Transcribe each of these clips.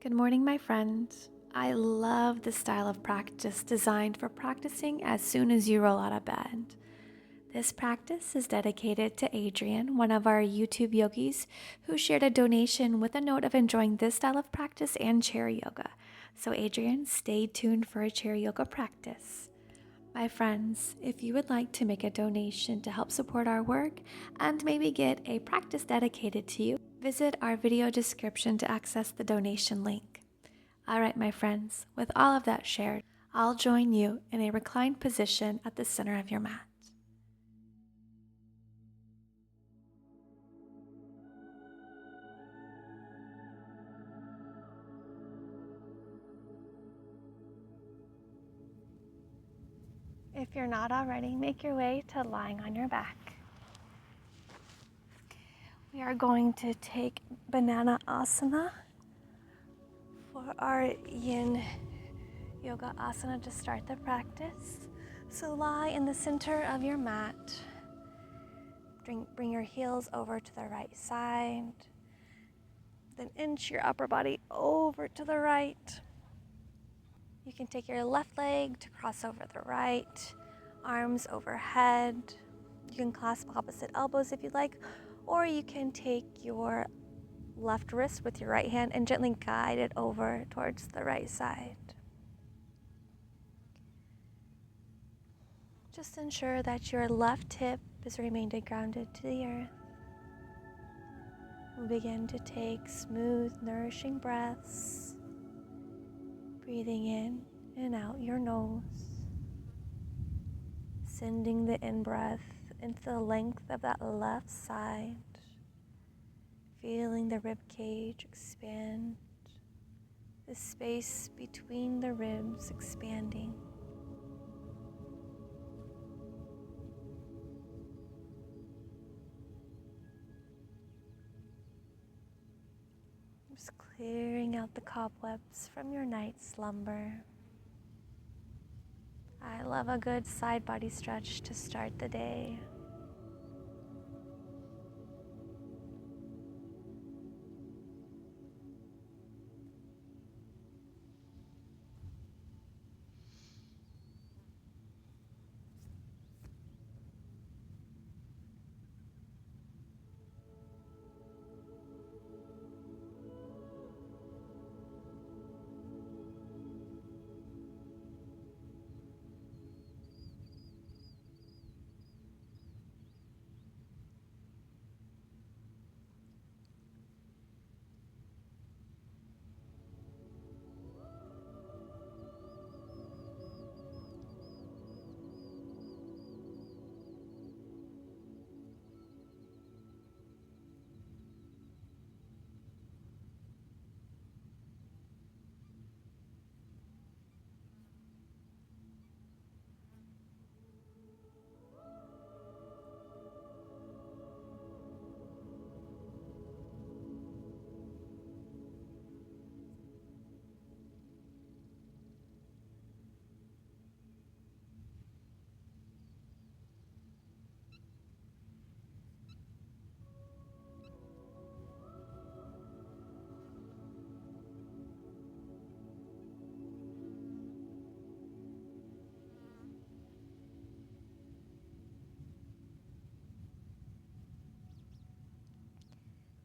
Good morning, my friends. I love the style of practice designed for practicing as soon as you roll out of bed. This practice is dedicated to Adrian, one of our YouTube yogis, who shared a donation with a note of enjoying this style of practice and chair yoga. So, Adrian, stay tuned for a chair yoga practice. My friends, if you would like to make a donation to help support our work and maybe get a practice dedicated to you, visit our video description to access the donation link. All right, my friends, with all of that shared, I'll join you in a reclined position at the center of your mat. If you're not already, make your way to lying on your back. We are going to take banana asana for our yin yoga asana to start the practice. So lie in the center of your mat. Bring your heels over to the right side. Then inch your upper body over to the right. You can take your left leg to cross over the right, arms overhead. You can clasp opposite elbows if you'd like, or you can take your left wrist with your right hand and gently guide it over towards the right side. Just ensure that your left hip is remained grounded to the earth. We'll begin to take smooth, nourishing breaths, breathing in and out your nose, sending the in-breath into the length of that left side, feeling the rib cage expand, the space between the ribs expanding. Just clearing out the cobwebs from your night slumber. I love a good side body stretch to start the day.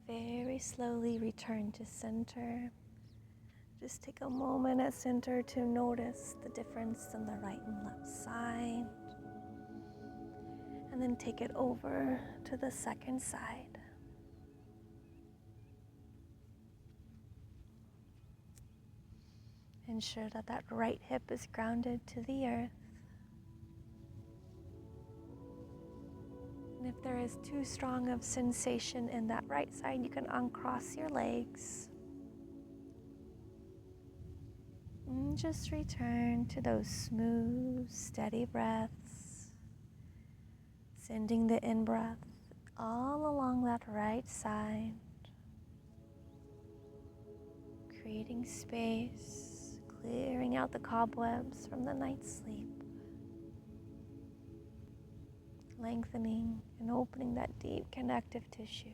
Very slowly return to center. Just take a moment at center to notice the difference in the right and left side. And then take it over to the second side. Ensure that that right hip is grounded to the earth. And if there is too strong of sensation in that right side, you can uncross your legs. And just return to those smooth, steady breaths, sending the in-breath all along that right side, creating space, clearing out the cobwebs from the night's sleep, lengthening and opening that deep connective tissue.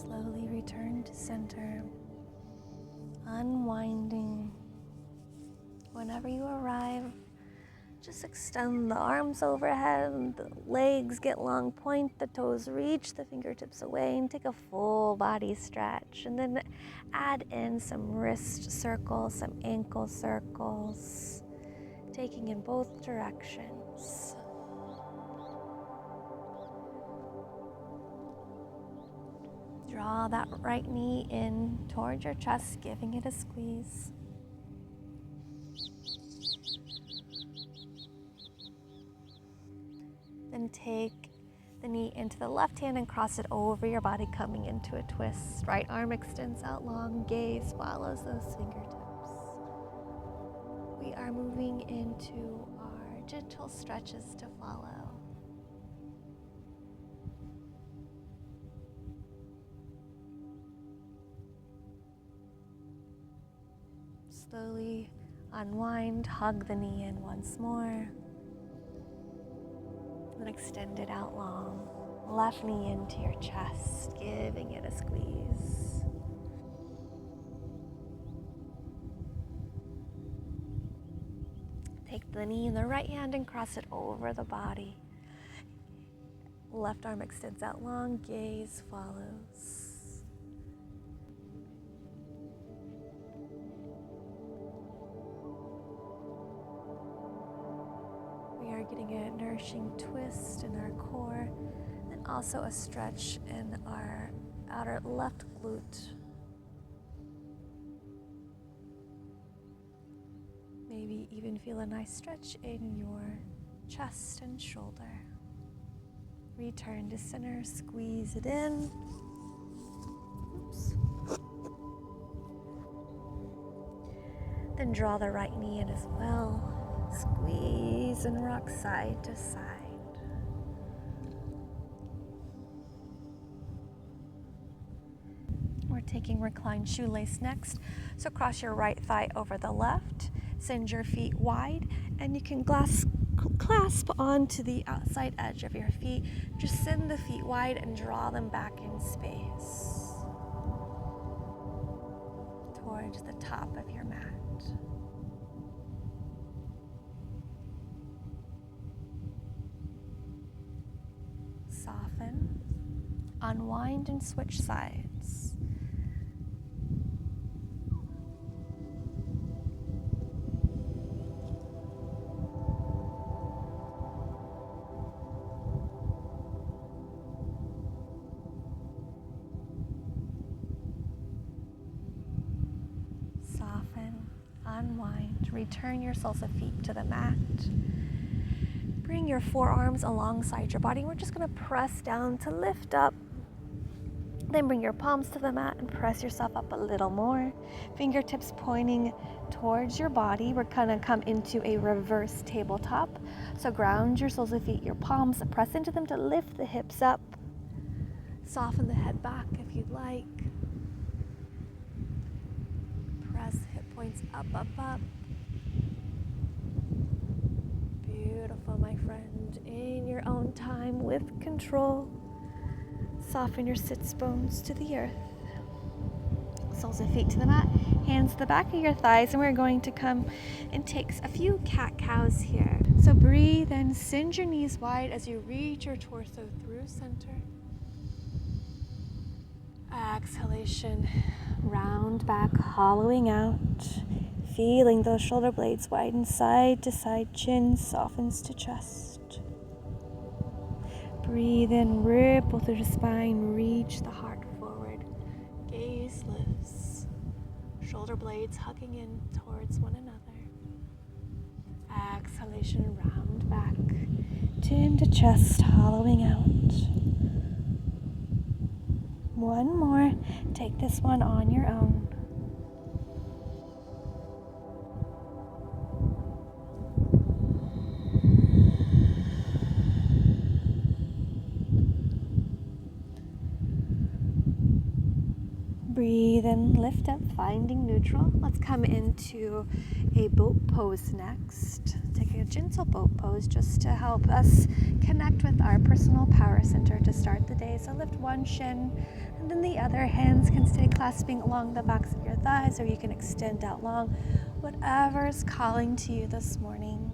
Slowly return to center, unwinding. Whenever you arrive, just extend the arms overhead, the legs get long, point the toes, reach the fingertips away, and take a full body stretch. And then add in some wrist circles, some ankle circles, taking in both directions. Draw that right knee in towards your chest, giving it a squeeze. Then take the knee into the left hand and cross it over your body, coming into a twist. Right arm extends out long, gaze follows those fingertips. We are moving into our gentle stretches to follow. Slowly unwind, hug the knee in once more. Then extend it out long. Left knee into your chest, giving it a squeeze. Take the knee in the right hand and cross it over the body. Left arm extends out long, gaze follows. We are getting a nourishing twist in our core, and also a stretch in our outer left glute. Maybe even feel a nice stretch in your chest and shoulder. Return to center, squeeze it in. Oops. Then draw the right knee in as well. Squeeze and rock side to side. We're taking reclined shoelace next. So cross your right thigh over the left, send your feet wide, and you can clasp onto the outside edge of your feet. Just send the feet wide and draw them back in space towards the top of your mat. Soften, unwind, and switch sides. Soften, unwind, return your soles of feet to the mat. Bring your forearms alongside your body. We're just going to press down to lift up. Then bring your palms to the mat and press yourself up a little more. Fingertips pointing towards your body. We're going to come into a reverse tabletop. So ground your soles of feet, your palms, press into them to lift the hips up. Soften the head back if you'd like. Press hip points up, up, up. Beautiful, my friend. In your own time, with control, soften your sits bones to the earth. Soles of feet to the mat, hands to the back of your thighs, and we're going to come and take a few cat-cows here. So breathe and send your knees wide as you reach your torso through center. Exhalation, round back, hollowing out. Feeling those shoulder blades widen side to side, chin softens to chest. Breathe in, ripple through the spine, reach the heart forward. Gaze lifts, shoulder blades hugging in towards one another. Exhalation, round back, chin to chest, hollowing out. One more, take this one on your own. Breathe in, lift up, finding neutral. Let's come into a boat pose next. Take a gentle boat pose just to help us connect with our personal power center to start the day. So lift one shin, and then the other hands can stay clasping along the backs of your thighs, or you can extend out long. Whatever is calling to you this morning.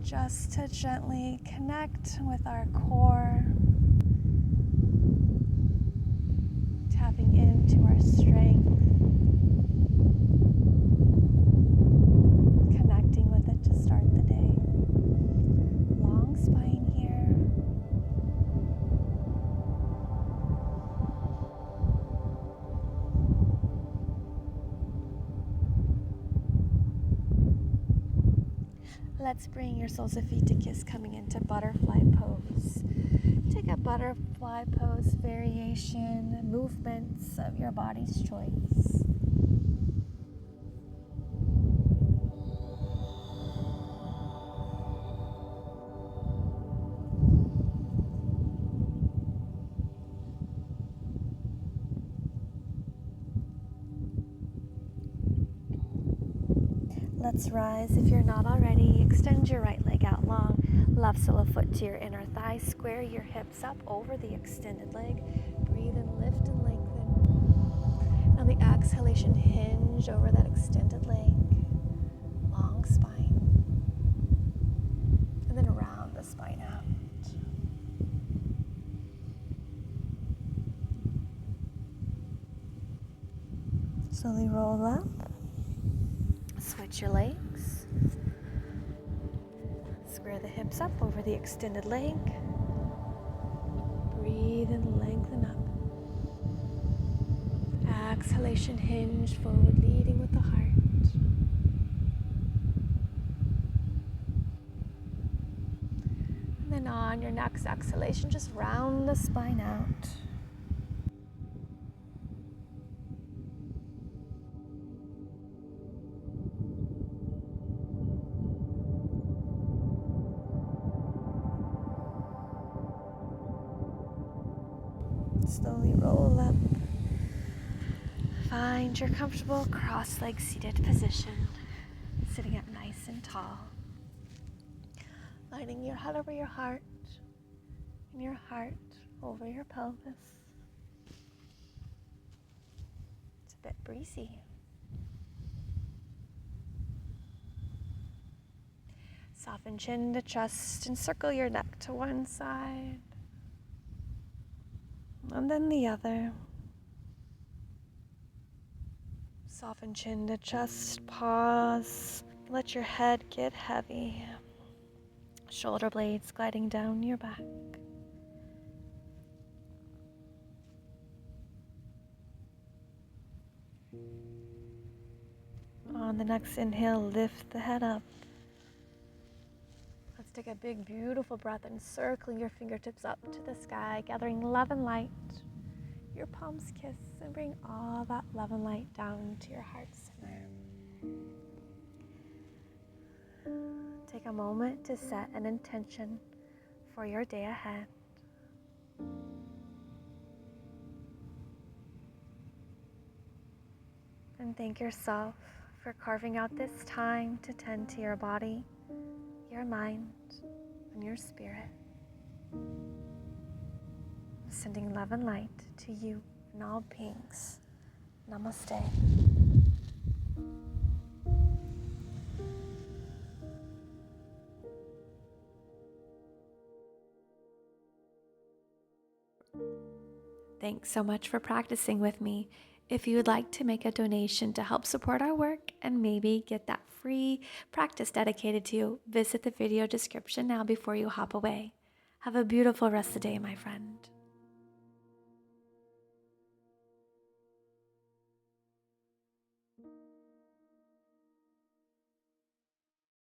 Just to gently connect with our core. Tapping into our strength, connecting with it to start the day. Long spine here. Let's bring your soles of feet to kiss, coming into butterfly pose. Take a butterfly pose variation, movements of your body's choice. Let's rise. If you're not already, extend your right leg out long. Left sole of foot to your inner thigh. Square your hips up over the extended leg. Breathe in, lift and lengthen. On the exhalation, hinge over that extended leg. Long spine. And then round the spine out. Slowly roll up. Switch your legs. Square the hips up over the extended leg. Breathe and lengthen up. Exhalation, hinge forward, leading with the heart. And then on your next exhalation, just round the spine out. Slowly roll up. Find your comfortable cross-legged seated position, sitting up nice and tall. Lining your head over your heart, and your heart over your pelvis. It's a bit breezy. Soften chin to chest and circle your neck to one side. And then the other. Soften chin to chest, pause. Let your head get heavy. Shoulder blades gliding down your back. On the next inhale, lift the head up. Let's take a big, beautiful breath and circling your fingertips up to the sky, gathering love and light. Your palms kiss and bring all that love and light down to your heart center. Take a moment to set an intention for your day ahead. And thank yourself for carving out this time to tend to your body, your mind, and your spirit. Sending love and light to you and all beings. Namaste. Thanks so much for practicing with me. If you would like to make a donation to help support our work and maybe get that free practice dedicated to you, visit the video description now before you hop away. Have a beautiful rest of the day, my friend.